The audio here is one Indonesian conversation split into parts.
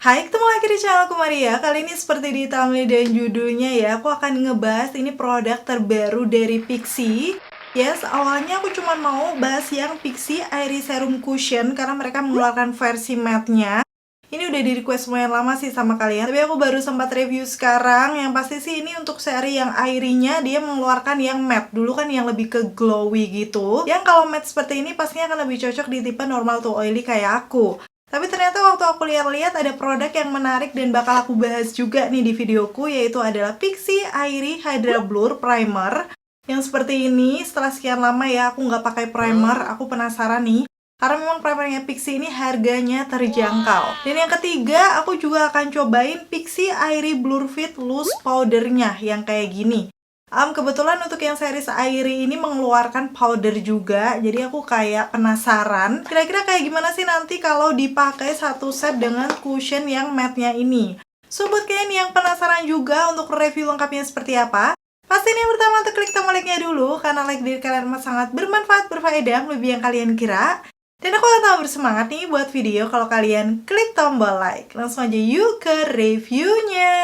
Hai, ketemu lagi di channel aku Maria. Kali ini seperti di thumbnail dan judulnya ya, aku akan ngebahas ini produk terbaru dari Pixi. Yes, awalnya aku cuma mau bahas yang Pixi Airy Serum Cushion karena mereka mengeluarkan versi matte-nya. Ini udah di request lumayan lama sih sama kalian, tapi aku baru sempat review sekarang. Yang pasti sih ini untuk seri yang airy-nya dia mengeluarkan yang matte. Dulu kan yang lebih ke glowy gitu. Yang kalau matte seperti ini pastinya akan lebih cocok di tipe normal to oily kayak aku. Tapi ternyata waktu aku lihat-lihat ada produk yang menarik dan bakal aku bahas juga nih di videoku, yaitu adalah Pixi Airy Hydra Blur Primer. Yang seperti ini, setelah sekian lama ya aku nggak pakai primer, aku penasaran nih. Karena memang primernya Pixi ini harganya terjangkau. Dan yang ketiga, aku juga akan cobain Pixi Airy Blur Fit Loose Powdernya yang kayak gini. Kebetulan untuk yang series Airy ini mengeluarkan powder juga, jadi aku kayak penasaran kira-kira kayak gimana sih nanti kalau dipakai satu set dengan cushion yang matte-nya ini. So buat kalian yang penasaran juga untuk review lengkapnya seperti apa, pastiin yang pertama untuk klik tombol like-nya dulu, karena like dari kalian sangat bermanfaat, berfaedah, lebih yang kalian kira. Dan aku akan bersemangat nih buat video kalau kalian klik tombol like. Langsung aja yuk ke reviewnya.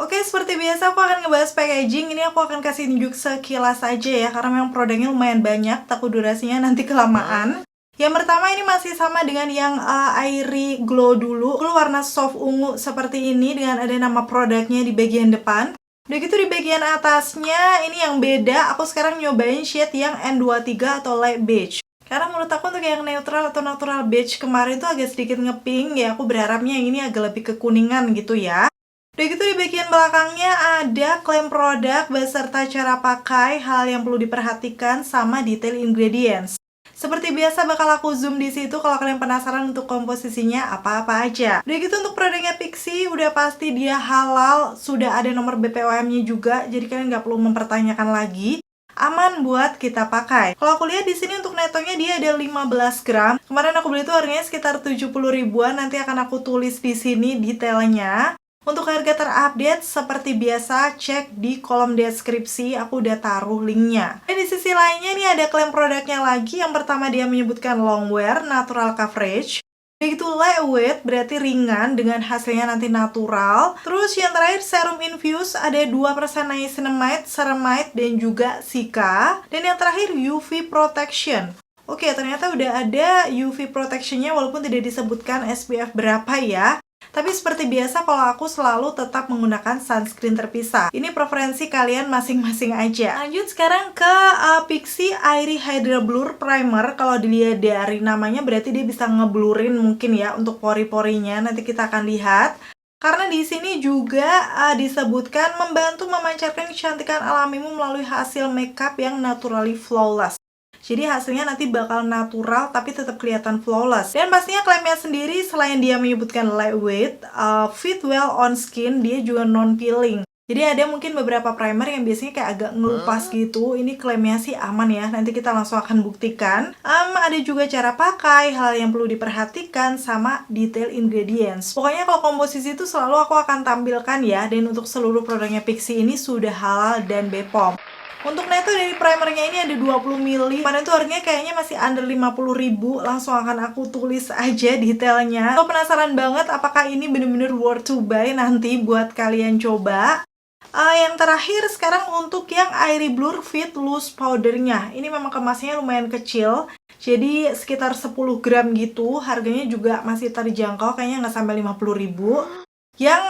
Oke, seperti biasa aku akan ngebahas packaging. Ini aku akan kasih tunjuk sekilas aja ya, karena memang produknya lumayan banyak, takut durasinya nanti kelamaan. Yang pertama ini masih sama dengan yang Airy Glow dulu. Glow warna soft ungu seperti ini dengan ada nama produknya di bagian depan. Udah gitu di bagian atasnya ini yang beda, aku sekarang nyobain shade yang N23 atau light beige. Karena menurut aku untuk yang neutral atau natural beige kemarin tuh agak sedikit ngepink ya, aku berharapnya yang ini agak lebih kekuningan gitu ya. Udah gitu di bagian belakangnya ada klaim produk beserta cara pakai, hal yang perlu diperhatikan sama detail ingredients. Seperti biasa bakal aku zoom di situ kalau kalian penasaran untuk komposisinya apa-apa aja. Udah gitu untuk produknya Pixi udah pasti dia halal, sudah ada nomor BPOM-nya juga, jadi kalian nggak perlu mempertanyakan lagi. Aman buat kita pakai. Kalau aku lihat di sini untuk netonya dia ada 15 gram. Kemarin aku beli itu harganya sekitar 70 ribuan. Nanti akan aku tulis di sini detailnya. Untuk harga terupdate seperti biasa cek di kolom deskripsi, aku udah taruh linknya. Dan di sisi lainnya ini ada klaim produknya lagi. Yang pertama dia menyebutkan long wear, natural coverage. Begitu lightweight berarti ringan dengan hasilnya nanti natural. Terus yang terakhir serum infuse ada 2% niacinamide, ceramide dan juga sika. Dan yang terakhir UV protection. Oke, ternyata udah ada UV protectionnya walaupun tidak disebutkan SPF berapa ya. Tapi seperti biasa kalau aku selalu tetap menggunakan sunscreen terpisah. Ini preferensi kalian masing-masing aja. Lanjut sekarang ke Pixi Airy Hydra Blur Primer. Kalau dilihat dari namanya berarti dia bisa ngeblurin mungkin ya untuk pori-porinya. Nanti kita akan lihat. Karena di sini juga disebutkan membantu memancarkan kecantikan alamimu melalui hasil makeup yang naturally flawless. Jadi hasilnya nanti bakal natural tapi tetap kelihatan flawless. Dan pastinya klaimnya sendiri selain dia menyebutkan lightweight, fit well on skin, dia juga non-peeling. Jadi ada mungkin beberapa primer yang biasanya kayak agak ngelupas gitu. Ini klaimnya sih aman ya, nanti kita langsung akan buktikan. Ada juga cara pakai, hal yang perlu diperhatikan, sama detail ingredients. Pokoknya kalau komposisi itu selalu aku akan tampilkan ya. Dan untuk seluruh produknya Pixi ini sudah halal dan BPOM. Untuk neto dari primernya ini ada 20 ml. Kemarin tuh harganya kayaknya masih under 50 ribu. Langsung akan aku tulis aja detailnya. Kalau penasaran banget apakah ini bener-bener worth to buy nanti buat kalian coba. Yang terakhir sekarang untuk yang Airy Blur Fit Loose Powdernya. Ini memang kemasnya lumayan kecil. Jadi sekitar 10 gram gitu. Harganya juga masih terjangkau. Kayaknya nggak sampai 50 ribu. Yang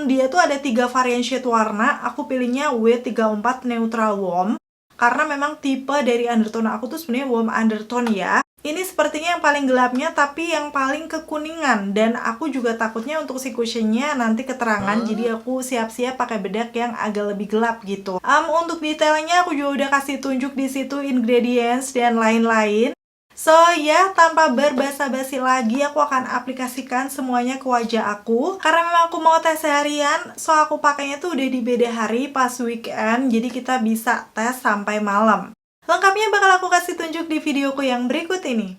dia tuh ada 3 varian shade warna. Aku pilihnya W34 Neutral Warm. Karena memang tipe dari undertone aku tuh sebenarnya warm undertone ya. Ini sepertinya yang paling gelapnya tapi yang paling kekuningan. Dan aku juga takutnya untuk si cushionnya nanti keterangan. Jadi aku siap-siap pakai bedak yang agak lebih gelap gitu. Untuk detailnya aku juga udah kasih tunjuk di situ ingredients dan lain-lain. So ya, tanpa berbasa-basi lagi aku akan aplikasikan semuanya ke wajah aku. Karena memang aku mau tes seharian, so aku pakainya tuh udah di beda hari pas weekend. Jadi kita bisa tes sampai malam. Lengkapnya bakal aku kasih tunjuk di videoku yang berikut ini.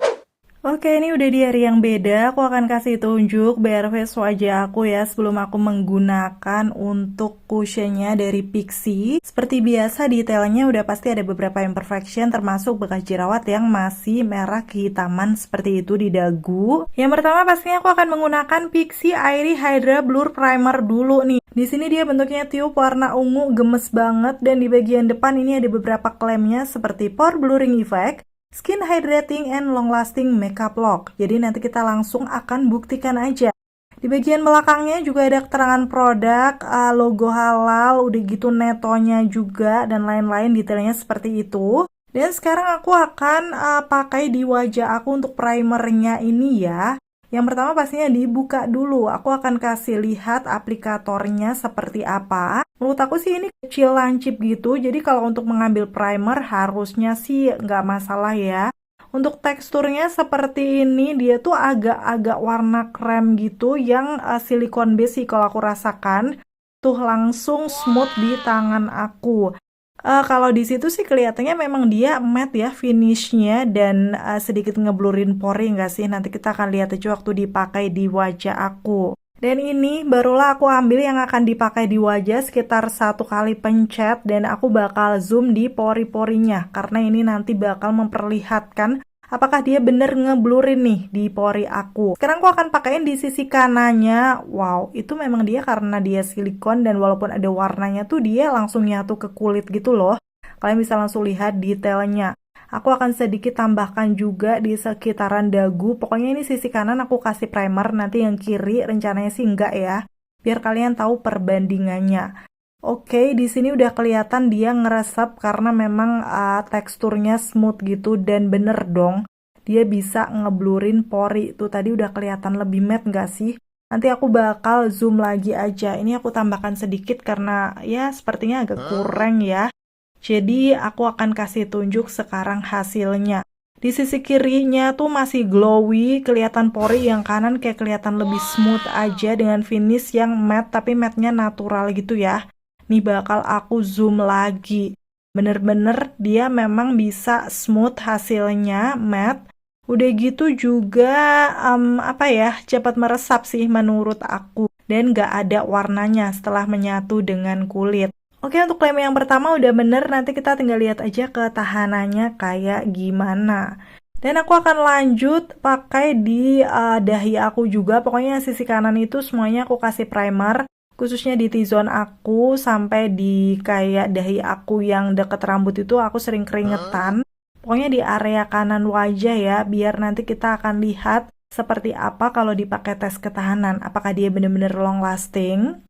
Oke, ini udah di hari yang beda. Aku akan kasih tunjuk bare face wajah aku ya sebelum aku menggunakan untuk cushionnya dari Pixi. Seperti biasa, detailnya udah pasti ada beberapa imperfection termasuk bekas jerawat yang masih merah kehitaman seperti itu di dagu. Yang pertama pastinya aku akan menggunakan Pixi Airy Hydra Blur Primer dulu nih. Di sini dia bentuknya tube warna ungu gemes banget dan di bagian depan ini ada beberapa klaimnya seperti pore blurring effect, skin hydrating and long lasting makeup lock. Jadi nanti kita langsung akan buktikan aja. Di bagian belakangnya juga ada keterangan produk, logo halal, udah gitu netonya juga dan lain-lain detailnya seperti itu. Dan sekarang aku akan pakai di wajah aku untuk primernya ini ya. Yang pertama pastinya dibuka dulu. Aku akan kasih lihat aplikatornya seperti apa. Menurut aku sih ini kecil lancip gitu. Jadi kalau untuk mengambil primer harusnya sih nggak masalah ya. Untuk teksturnya seperti ini, dia tuh agak-agak warna krem gitu yang silikon base sih kalau aku rasakan. Tuh langsung smooth di tangan aku. Kalau di situ sih kelihatannya memang dia matte ya finishnya dan sedikit ngeblurin pori nggak sih? Nanti kita akan lihat aja waktu dipakai di wajah aku. Dan ini barulah aku ambil yang akan dipakai di wajah sekitar 1 kali pencet dan aku bakal zoom di pori-porinya karena ini nanti bakal memperlihatkan apakah dia bener ngeblurin nih di pori aku. Sekarang aku akan pakaiin di sisi kanannya. Wow, itu memang dia karena dia silikon dan walaupun ada warnanya tuh dia langsung nyatu ke kulit gitu loh. Kalian bisa langsung lihat detailnya. Aku akan sedikit tambahkan juga di sekitaran dagu. Pokoknya ini sisi kanan aku kasih primer, nanti yang kiri rencananya sih enggak ya. Biar kalian tahu perbandingannya. Oke, di sini udah kelihatan dia ngeresep karena memang teksturnya smooth gitu dan bener dong. Dia bisa ngeblurin pori. Tuh tadi udah kelihatan lebih matte nggak sih? Nanti aku bakal zoom lagi aja. Ini aku tambahkan sedikit karena ya sepertinya agak kurang ya. Jadi aku akan kasih tunjuk sekarang hasilnya. Di sisi kirinya tuh masih glowy, kelihatan pori, yang kanan kayak kelihatan lebih smooth aja dengan finish yang matte tapi matte-nya natural gitu ya. Nih bakal aku zoom lagi. Bener-bener dia memang bisa smooth hasilnya, matte. Udah gitu juga cepat meresap sih menurut aku. Dan gak ada warnanya setelah menyatu dengan kulit. Oke, untuk klaim yang pertama udah bener, nanti kita tinggal lihat aja ketahanannya kayak gimana. Dan aku akan lanjut pakai di dahi aku juga, pokoknya sisi kanan itu semuanya aku kasih primer, khususnya di T-zone aku sampai di kayak dahi aku yang deket rambut itu aku sering keringetan. Pokoknya di area kanan wajah ya, biar nanti kita akan lihat seperti apa kalau dipakai tes ketahanan, apakah dia bener-bener long lasting.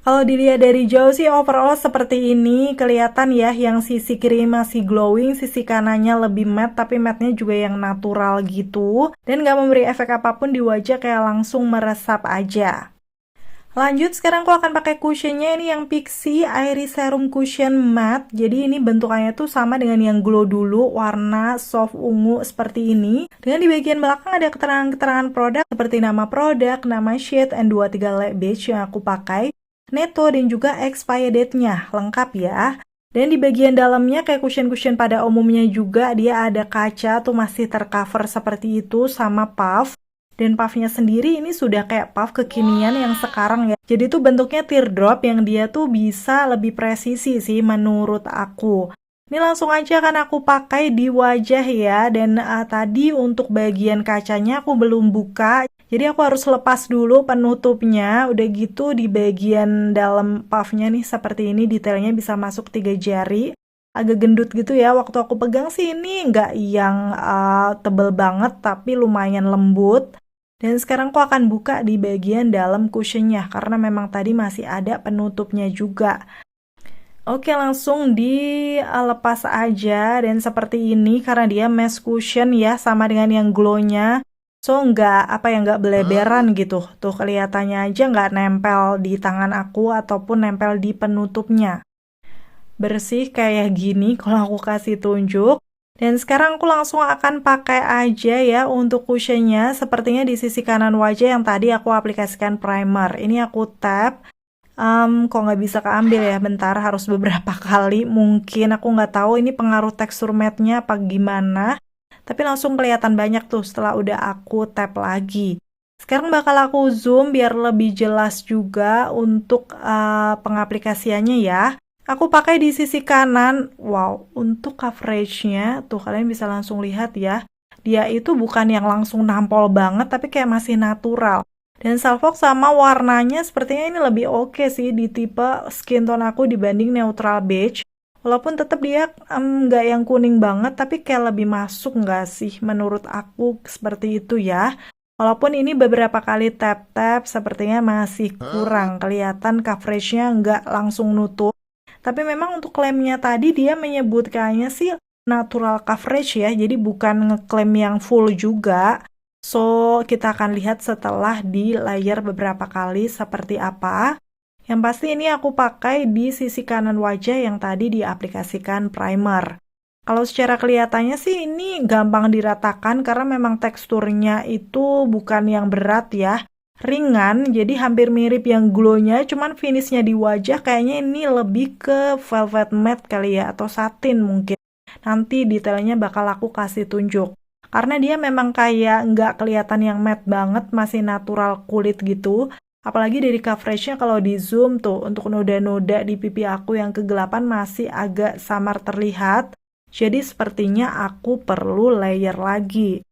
Kalau dilihat dari jauh sih overall seperti ini, kelihatan ya yang sisi kiri masih glowing, sisi kanannya lebih matte tapi matte-nya juga yang natural gitu. Dan gak memberi efek apapun di wajah, kayak langsung meresap aja. Lanjut, sekarang aku akan pakai cushionnya, ini yang Pixi Airy Serum Cushion Matte. Jadi ini bentukannya tuh sama dengan yang glow dulu, warna soft ungu seperti ini. Dengan di bagian belakang ada keterangan-keterangan produk seperti nama produk, nama shade, N23 Light Beige yang aku pakai, neto dan juga expired date-nya, lengkap ya. Dan di bagian dalamnya kayak cushion-cushion pada umumnya juga dia ada kaca tuh masih tercover seperti itu sama puff. Dan puffnya sendiri ini sudah kayak puff kekinian yang sekarang ya. Jadi tuh bentuknya teardrop yang dia tuh bisa lebih presisi sih menurut aku. Ini langsung aja kan aku pakai di wajah ya. Dan tadi untuk bagian kacanya aku belum buka. Jadi aku harus lepas dulu penutupnya. Udah gitu di bagian dalam puffnya nih seperti ini, detailnya bisa masuk 3 jari. Agak gendut gitu ya. Waktu aku pegang sih ini nggak yang tebel banget tapi lumayan lembut. Dan sekarang aku akan buka di bagian dalam cushionnya karena memang tadi masih ada penutupnya juga. Oke, langsung dilepas aja dan seperti ini karena dia mesh cushion ya, sama dengan yang glow-nya. So nggak beleberan gitu. Tuh kelihatannya aja nggak nempel di tangan aku ataupun nempel di penutupnya. Bersih kayak gini kalau aku kasih tunjuk. Dan sekarang aku langsung akan pakai aja ya untuk cushionnya. Sepertinya di sisi kanan wajah yang tadi aku aplikasikan primer. Ini aku tap. Kok nggak bisa keambil ya? Bentar, harus beberapa kali. Mungkin aku nggak tahu ini pengaruh tekstur matte-nya apa gimana. tapi langsung kelihatan banyak tuh setelah udah aku tap lagi. Sekarang bakal aku zoom biar lebih jelas juga untuk pengaplikasiannya ya. Aku pakai di sisi kanan. Wow, untuk coveragenya tuh kalian bisa langsung lihat ya. Dia itu bukan yang langsung nampol banget, tapi kayak masih natural. Dan Salvox sama warnanya sepertinya ini lebih oke sih di tipe skin tone aku dibanding neutral beige. Walaupun tetap dia nggak yang kuning banget, tapi kayak lebih masuk nggak sih menurut aku seperti itu ya. Walaupun ini beberapa kali tap-tap sepertinya masih kurang kelihatan coveragenya nggak langsung nutup. Tapi memang untuk klaimnya tadi dia menyebutkannya sih natural coverage ya, jadi bukan ngeklaim yang full juga. So, kita akan lihat setelah di layer beberapa kali seperti apa. Yang pasti ini aku pakai di sisi kanan wajah yang tadi diaplikasikan primer. Kalau secara kelihatannya sih ini gampang diratakan karena memang teksturnya itu bukan yang berat ya. Ringan, jadi hampir mirip yang glow-nya, cuman finishnya di wajah kayaknya ini lebih ke velvet matte kali ya, atau satin mungkin. Nanti detailnya bakal aku kasih tunjuk. Karena dia memang kayak nggak kelihatan yang matte banget, masih natural kulit gitu. Apalagi dari coveragenya kalau di zoom tuh, untuk noda-noda di pipi aku yang kegelapan masih agak samar terlihat. Jadi sepertinya aku perlu layer lagi.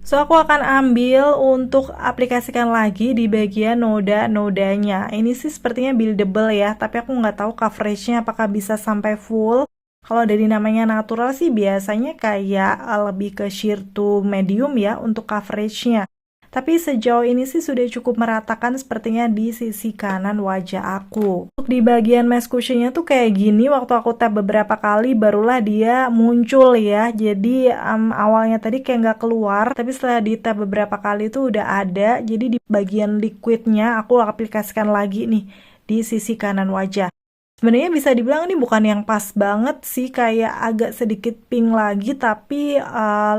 So, aku akan ambil untuk aplikasikan lagi di bagian noda-nodanya. Ini sih sepertinya buildable ya, tapi aku nggak tahu coveragenya apakah bisa sampai full. Kalau dari namanya natural sih biasanya kayak lebih ke sheer to medium ya untuk coveragenya. Tapi sejauh ini sih sudah cukup meratakan sepertinya di sisi kanan wajah aku. Untuk di bagian mesh cushionnya tuh kayak gini, waktu aku tap beberapa kali barulah dia muncul ya. Jadi awalnya tadi kayak nggak keluar, tapi setelah di tap beberapa kali tuh udah ada. Jadi di bagian liquidnya aku aplikasikan lagi nih di sisi kanan wajah. Sebenarnya bisa dibilang ini bukan yang pas banget sih, kayak agak sedikit pink lagi tapi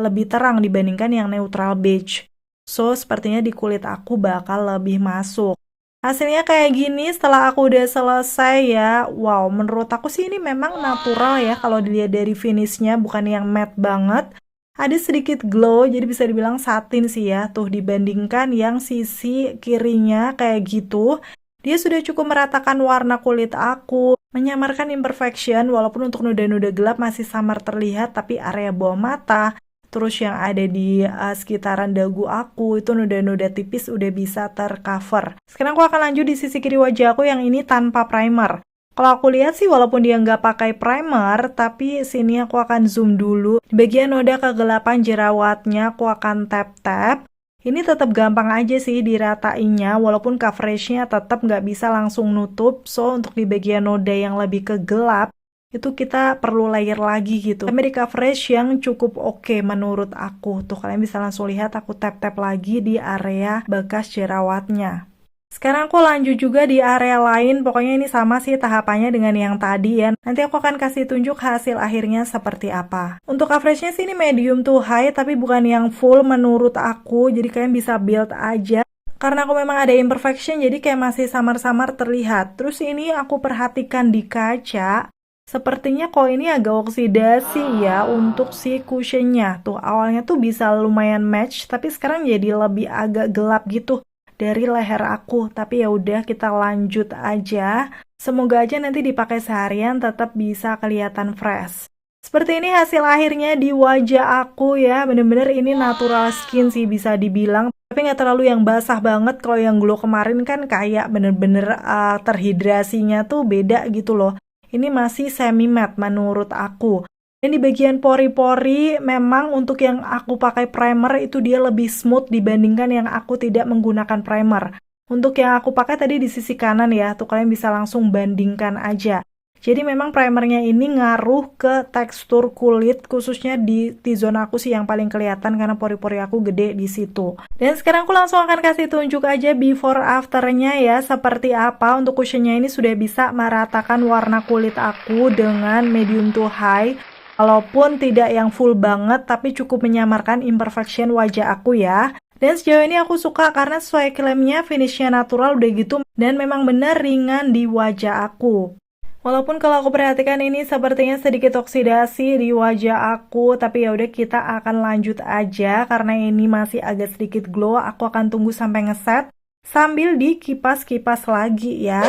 lebih terang dibandingkan yang neutral beige. So, sepertinya di kulit aku bakal lebih masuk. Hasilnya kayak gini setelah aku udah selesai ya. Wow, menurut aku sih ini memang natural ya kalau dilihat dari finishnya, bukan yang matte banget. Ada sedikit glow, jadi bisa dibilang satin sih ya. Tuh dibandingkan yang sisi kirinya kayak gitu. Dia sudah cukup meratakan warna kulit aku, menyamarkan imperfection, walaupun untuk noda-noda gelap masih samar terlihat, tapi area bawah mata, terus yang ada di sekitaran dagu aku, itu noda-noda tipis udah bisa tercover. Sekarang aku akan lanjut di sisi kiri wajah aku yang ini tanpa primer. Kalau aku lihat sih walaupun dia nggak pakai primer, tapi sini aku akan zoom dulu. Di bagian noda kegelapan jerawatnya aku akan tap-tap. Ini tetap gampang aja sih diratainnya, walaupun coveragenya tetap nggak bisa langsung nutup. So, untuk di bagian noda yang lebih ke gelap, itu kita perlu layer lagi gitu. Tapi di coverage yang cukup oke menurut aku. Tuh, kalian bisa langsung lihat aku tap-tap lagi di area bekas jerawatnya. Sekarang aku lanjut juga di area lain, pokoknya ini sama sih tahapannya dengan yang tadi ya. Nanti aku akan kasih tunjuk hasil akhirnya seperti apa. Untuk coveragenya sih ini medium to high, tapi bukan yang full menurut aku, jadi kalian bisa build aja. Karena aku memang ada imperfection, jadi kayak masih samar-samar terlihat. Terus ini aku perhatikan di kaca, sepertinya kok ini agak oksidasi ya untuk si cushionnya. Tuh awalnya tuh bisa lumayan match, tapi sekarang jadi lebih agak gelap gitu dari leher aku. Tapi ya udah kita lanjut aja. Semoga aja nanti dipakai seharian tetap bisa kelihatan fresh. Seperti ini hasil akhirnya di wajah aku ya. Bener-bener ini natural skin sih bisa dibilang. Tapi nggak terlalu yang basah banget. Kalau yang glow kemarin kan kayak bener-bener terhidrasinya tuh beda gitu loh. Ini masih semi matte menurut aku. Dan di bagian pori-pori, memang untuk yang aku pakai primer itu dia lebih smooth dibandingkan yang aku tidak menggunakan primer. Untuk yang aku pakai tadi di sisi kanan ya, tuh kalian bisa langsung bandingkan aja. Jadi memang primernya ini ngaruh ke tekstur kulit, khususnya di T-zone aku sih yang paling kelihatan karena pori-pori aku gede di situ. Dan sekarang aku langsung akan kasih tunjuk aja before afternya ya, seperti apa. Untuk cushionnya ini sudah bisa meratakan warna kulit aku dengan medium to high. Walaupun tidak yang full banget, tapi cukup menyamarkan imperfection wajah aku ya. Dan sejauh ini aku suka karena sesuai klaimnya finishnya natural udah gitu. Dan memang benar ringan di wajah aku. Walaupun kalau aku perhatikan ini sepertinya sedikit oksidasi di wajah aku, tapi ya udah kita akan lanjut aja karena ini masih agak sedikit glow. Aku akan tunggu sampai ngeset sambil dikipas-kipas lagi ya.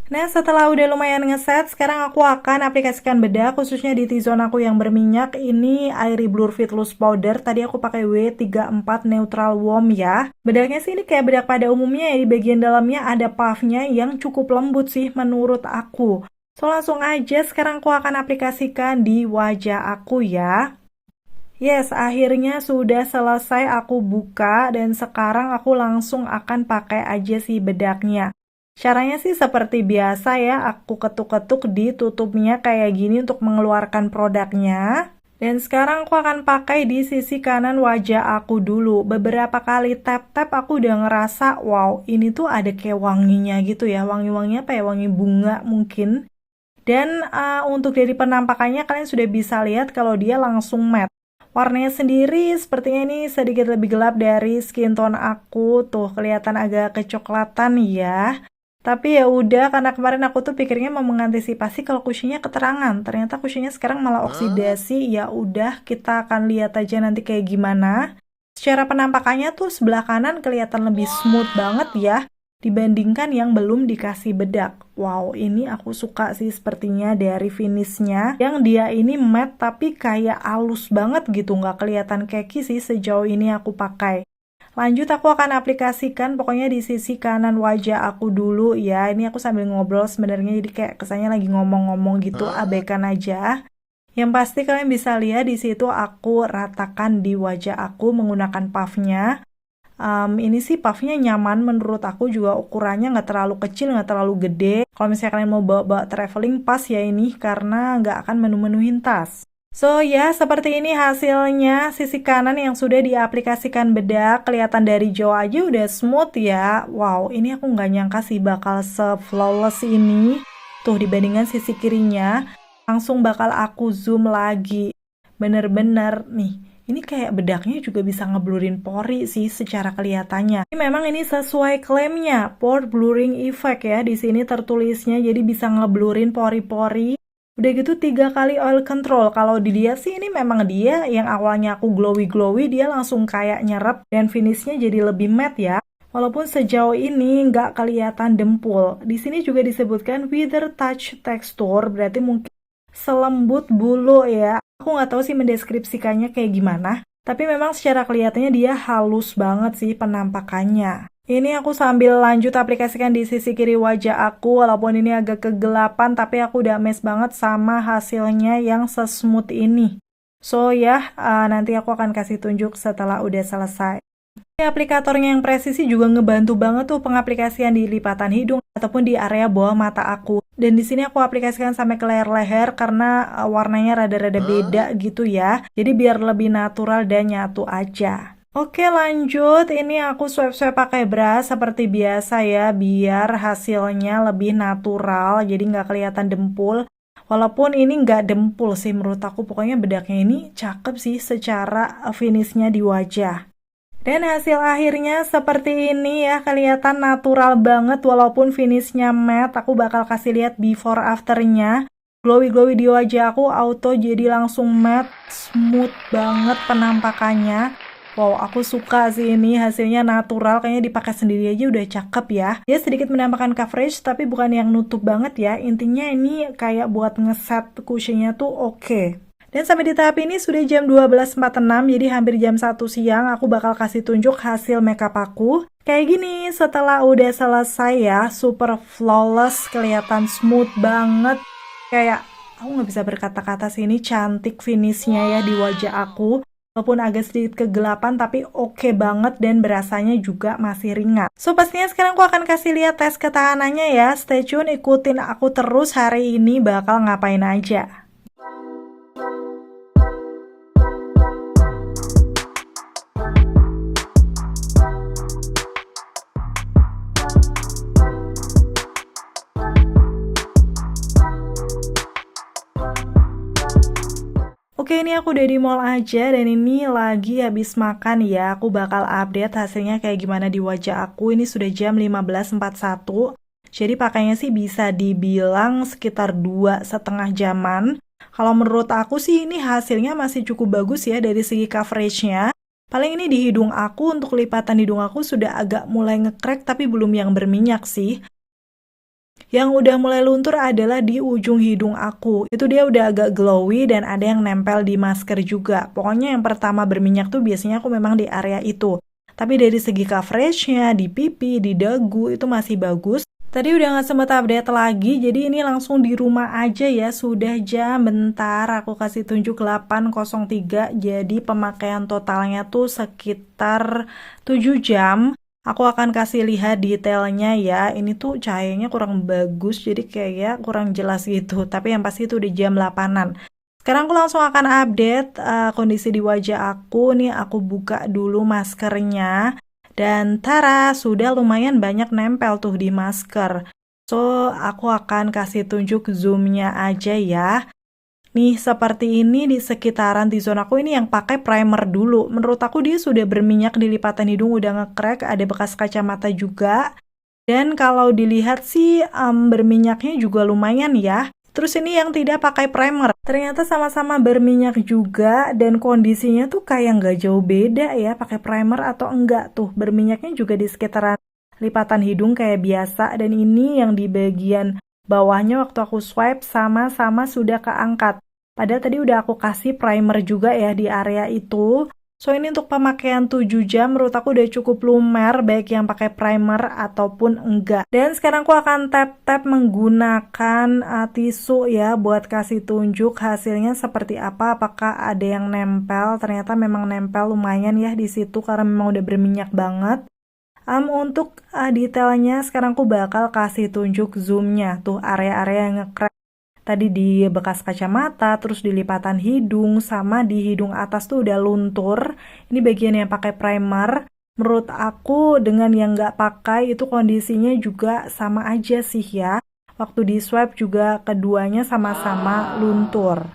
Nah, setelah udah lumayan ngeset, sekarang aku akan aplikasikan bedak khususnya di T-zone aku yang berminyak. Ini Airy Blur Fit Loose Powder. Tadi aku pakai W34 Neutral Warm ya. Bedaknya sih ini kayak bedak pada umumnya ya, di bagian dalamnya ada puffnya yang cukup lembut sih menurut aku. So langsung aja sekarang aku akan aplikasikan di wajah aku ya. Yes, akhirnya sudah selesai aku buka dan sekarang aku langsung akan pakai aja si bedaknya. Caranya sih seperti biasa ya, aku ketuk-ketuk di tutupnya kayak gini untuk mengeluarkan produknya. Dan sekarang aku akan pakai di sisi kanan wajah aku dulu. Beberapa kali tap-tap aku udah ngerasa, wow ini tuh ada kayak wanginya gitu ya. Wangi-wanginya apa ya, wangi bunga mungkin. Dan untuk dari penampakannya kalian sudah bisa lihat kalau dia langsung matte. Warnanya sendiri sepertinya ini sedikit lebih gelap dari skin tone aku. Tuh kelihatan agak kecoklatan ya. Tapi ya udah, karena kemarin aku tuh pikirnya mau mengantisipasi kalau kushingnya keterangan. Ternyata kushingnya sekarang malah oksidasi. Ya udah, kita akan lihat aja nanti kayak gimana. Secara penampakannya tuh sebelah kanan kelihatan lebih smooth banget ya dibandingkan yang belum dikasih bedak. Wow, ini aku suka sih sepertinya dari finishnya. Yang dia ini matte tapi kayak halus banget gitu, nggak kelihatan keki sih sejauh ini aku pakai. Lanjut aku akan aplikasikan pokoknya di sisi kanan wajah aku dulu ya. Ini aku sambil ngobrol sebenarnya jadi kayak kesannya lagi ngomong-ngomong gitu, abaikan aja. Yang pasti kalian bisa lihat di situ aku ratakan di wajah aku menggunakan puffnya. Ini sih puffnya nyaman menurut aku, juga ukurannya nggak terlalu kecil, nggak terlalu gede. Kalau misalnya kalian mau bawa traveling pas ya ini karena nggak akan menu-menuhin tas. So ya, seperti ini hasilnya sisi kanan yang sudah diaplikasikan bedak. Kelihatan dari jauh aja udah smooth ya. Wow, ini aku nggak nyangka sih bakal se-flawless ini. Tuh dibandingkan sisi kirinya, langsung bakal aku zoom lagi. Bener-bener nih, ini kayak bedaknya juga bisa ngeblurin pori sih secara kelihatannya. Ini memang ini sesuai klaimnya, pore blurring effect ya. Di sini tertulisnya jadi bisa ngeblurin pori-pori. Udah gitu 3 kali oil control. Kalau di dia sih ini memang dia yang awalnya aku glowy-glowy, dia langsung kayak nyerap dan finishnya jadi lebih matte ya. Walaupun sejauh ini nggak kelihatan dempul. Di sini juga disebutkan wither touch texture, berarti mungkin selembut bulu ya. Aku nggak tahu sih mendeskripsikannya kayak gimana. Tapi memang secara kelihatannya dia halus banget sih penampakannya. Ini aku sambil lanjut aplikasikan di sisi kiri wajah aku, walaupun ini agak kegelapan, tapi aku udah amazed banget sama hasilnya yang sesmooth ini. So ya, nanti aku akan kasih tunjuk setelah udah selesai. Aplikatornya yang presisi juga ngebantu banget tuh pengaplikasian di lipatan hidung ataupun di area bawah mata aku. Dan di sini aku aplikasikan sampai ke leher karena warnanya rada-rada beda gitu ya. Jadi biar lebih natural dan nyatu aja. Oke lanjut, ini aku swipe-swipe pakai brush seperti biasa ya, biar hasilnya lebih natural, jadi nggak kelihatan dempul. Walaupun ini nggak dempul sih menurut aku, pokoknya bedaknya ini cakep sih secara finishnya di wajah. Dan hasil akhirnya seperti ini ya, kelihatan natural banget walaupun finishnya matte. Aku bakal kasih lihat before afternya. Glowy-glowy di wajah aku auto jadi langsung matte, smooth banget penampakannya. Wow, aku suka sih ini hasilnya natural, kayaknya dipakai sendiri aja udah cakep ya. Dia sedikit menambahkan coverage tapi bukan yang nutup banget ya. Intinya ini kayak buat ngeset cushionnya tuh oke. Dan sampai di tahap ini sudah jam 12.46, jadi hampir jam 1 siang aku bakal kasih tunjuk hasil makeup aku. Kayak gini, setelah udah selesai ya, super flawless, kelihatan smooth banget. Kayak, aku nggak bisa berkata-kata sih, ini cantik finishnya ya di wajah aku. Walaupun agak sedikit kegelapan tapi oke banget dan berasanya juga masih ringan. So pastinya sekarang aku akan kasih lihat tes ketahanannya ya. Stay tune, ikutin aku terus hari ini bakal ngapain aja. Oke, ini aku udah di mall aja dan ini lagi habis makan ya. Aku bakal update hasilnya kayak gimana di wajah aku. Ini sudah jam 15.41. Jadi pakainya sih bisa dibilang sekitar 2,5 jaman. Kalau menurut aku sih ini hasilnya masih cukup bagus ya dari segi coveragenya. Paling ini di hidung aku, untuk lipatan hidung aku sudah agak mulai ngekrek tapi belum yang berminyak sih. Yang udah mulai luntur adalah di ujung hidung aku. Itu dia udah agak glowy dan ada yang nempel di masker juga. Pokoknya yang pertama berminyak tuh biasanya aku memang di area itu. Tapi dari segi coveragenya, di pipi, di dagu itu masih bagus. Tadi udah gak sempet update lagi, jadi ini langsung di rumah aja ya. Sudah jam, bentar aku kasih tunjuk 8.03. Jadi pemakaian totalnya tuh sekitar 7 jam. Aku akan kasih lihat detailnya ya. Ini tuh cahayanya kurang bagus, jadi kayak kurang jelas gitu. Tapi yang pasti itu di jam 8-an. Sekarang aku langsung akan update kondisi di wajah aku. Nih aku buka dulu maskernya. Dan tara, sudah lumayan banyak nempel tuh di masker. So, aku akan kasih tunjuk zoomnya aja ya. Nih, seperti ini di sekitaran T-zone aku ini yang pakai primer dulu. Menurut aku dia sudah berminyak di lipatan hidung, udah ngekrek, ada bekas kacamata juga. Dan kalau dilihat sih berminyaknya juga lumayan ya. Terus ini yang tidak pakai primer. Ternyata sama-sama berminyak juga dan kondisinya tuh kayak nggak jauh beda ya pakai primer atau enggak tuh. Berminyaknya juga di sekitaran lipatan hidung kayak biasa. Dan ini yang di bagian bawahnya waktu aku swipe sama-sama sudah keangkat. Padahal tadi udah aku kasih primer juga ya di area itu. So ini untuk pemakaian 7 jam menurut aku udah cukup lumer, baik yang pakai primer ataupun enggak. Dan sekarang aku akan tap-tap menggunakan tisu ya buat kasih tunjuk hasilnya seperti apa. Apakah ada yang nempel? Ternyata memang nempel lumayan ya di situ karena memang udah berminyak banget. Untuk detailnya sekarang aku bakal kasih tunjuk zoomnya tuh area-area yang ngekrek. Tadi di bekas kacamata, terus di lipatan hidung, sama di hidung atas tuh udah luntur. Ini bagian yang pakai primer. Menurut aku dengan yang nggak pakai itu kondisinya juga sama aja sih ya. Waktu di swipe juga keduanya sama-sama luntur.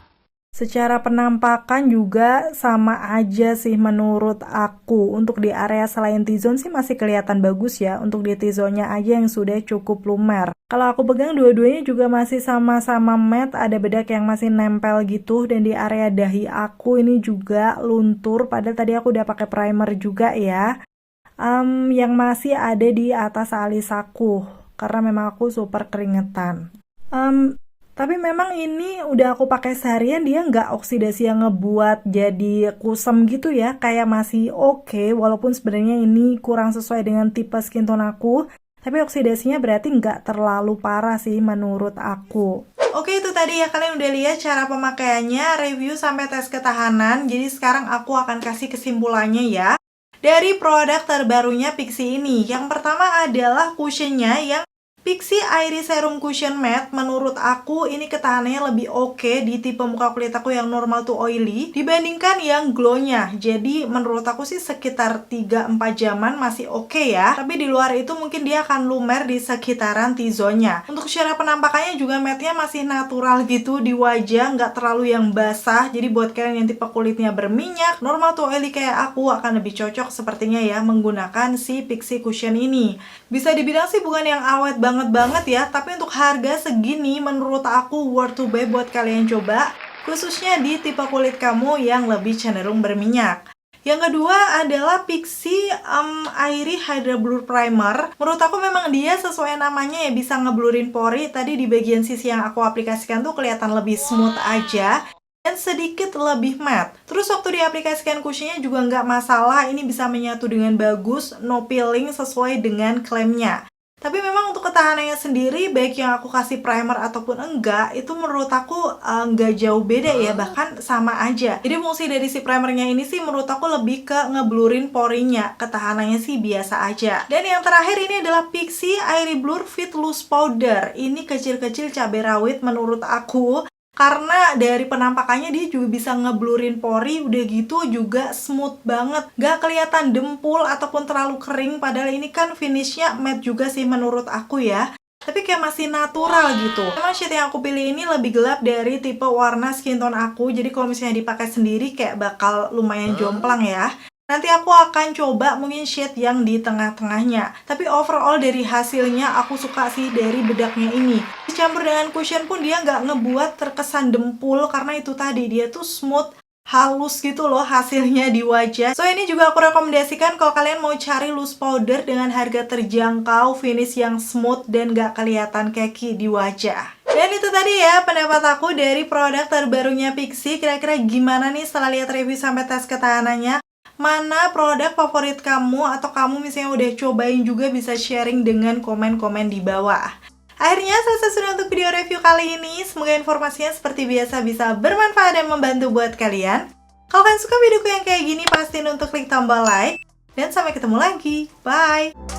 Secara penampakan juga sama aja sih menurut aku. Untuk di area selain T-zone sih masih kelihatan bagus ya. Untuk di T-zone-nya aja yang sudah cukup lumer. Kalau aku pegang dua-duanya juga masih sama-sama matte. Ada bedak yang masih nempel gitu. Dan di area dahi aku ini juga luntur. Padahal tadi aku udah pakai primer juga ya. Yang masih ada di atas alis aku. Karena memang aku super keringetan. Tapi memang ini udah aku pakai seharian, dia nggak oksidasi yang ngebuat jadi kusam gitu ya. Kayak masih oke, walaupun sebenarnya ini kurang sesuai dengan tipe skin tone aku. Tapi oksidasinya berarti nggak terlalu parah sih menurut aku. Oke, itu tadi ya, kalian udah lihat cara pemakaiannya, review sampai tes ketahanan. Jadi sekarang aku akan kasih kesimpulannya ya. Dari produk terbarunya Pixi ini. Yang pertama adalah cushionnya yang Pixi Airy Serum Cushion Matte. Menurut aku ini ketahanannya lebih oke di tipe muka kulit aku yang normal to oily dibandingkan yang glow-nya. Jadi menurut aku sih sekitar 3-4 jaman masih oke ya. Tapi di luar itu mungkin dia akan lumer di sekitaran T-zone-nya. Untuk cara penampakannya juga matte-nya masih natural gitu di wajah, nggak terlalu yang basah. Jadi buat kalian yang tipe kulitnya berminyak, normal to oily kayak aku akan lebih cocok sepertinya ya menggunakan si Pixi Cushion ini. Bisa dibilang sih bukan yang awet banget ya, tapi untuk harga segini menurut aku worth to buy buat kalian coba, khususnya di tipe kulit kamu yang lebih cenderung berminyak. Yang kedua adalah Pixi Airy Hydra Blur Primer. Menurut aku memang dia sesuai namanya ya, bisa ngeblurin pori. Tadi di bagian sisi yang aku aplikasikan tuh kelihatan lebih smooth aja dan sedikit lebih matte. Terus waktu diaplikasikan cushionnya juga nggak masalah, ini bisa menyatu dengan bagus, no peeling sesuai dengan klaimnya. Tapi memang untuk ketahanannya sendiri, baik yang aku kasih primer ataupun enggak, itu menurut aku nggak jauh beda ya, bahkan sama aja. Jadi fungsi dari si primernya ini sih menurut aku lebih ke ngeblurin porinya, ketahanannya sih biasa aja. Dan yang terakhir ini adalah Pixi Airy Blur Fit Loose Powder. Ini kecil-kecil cabai rawit menurut aku. Karena dari penampakannya dia juga bisa ngeblurin pori, udah gitu juga smooth banget. Gak kelihatan dempul ataupun terlalu kering, padahal ini kan finishnya matte juga sih menurut aku ya. Tapi kayak masih natural gitu. Memang shade yang aku pilih ini lebih gelap dari tipe warna skin tone aku. Jadi kalau misalnya dipakai sendiri kayak bakal lumayan jomplang ya. Nanti aku akan coba mungkin shade yang di tengah-tengahnya. Tapi overall dari hasilnya aku suka sih dari bedaknya ini. Dicampur dengan cushion pun dia nggak ngebuat terkesan dempul karena itu tadi dia tuh smooth, halus gitu loh hasilnya di wajah. So ini juga aku rekomendasikan kalau kalian mau cari loose powder dengan harga terjangkau, finish yang smooth dan gak kelihatan keki di wajah. Dan itu tadi ya pendapat aku dari produk terbarunya Pixi. Kira-kira gimana nih setelah lihat review sampai tes ketahanannya? Mana produk favorit kamu atau kamu misalnya udah cobain juga bisa sharing dengan komen-komen di bawah. Akhirnya selesai sudah untuk video review kali ini. Semoga informasinya seperti biasa bisa bermanfaat dan membantu buat kalian. Kalau kalian suka videoku yang kayak gini, pastiin untuk klik tombol like. Dan sampai ketemu lagi. Bye!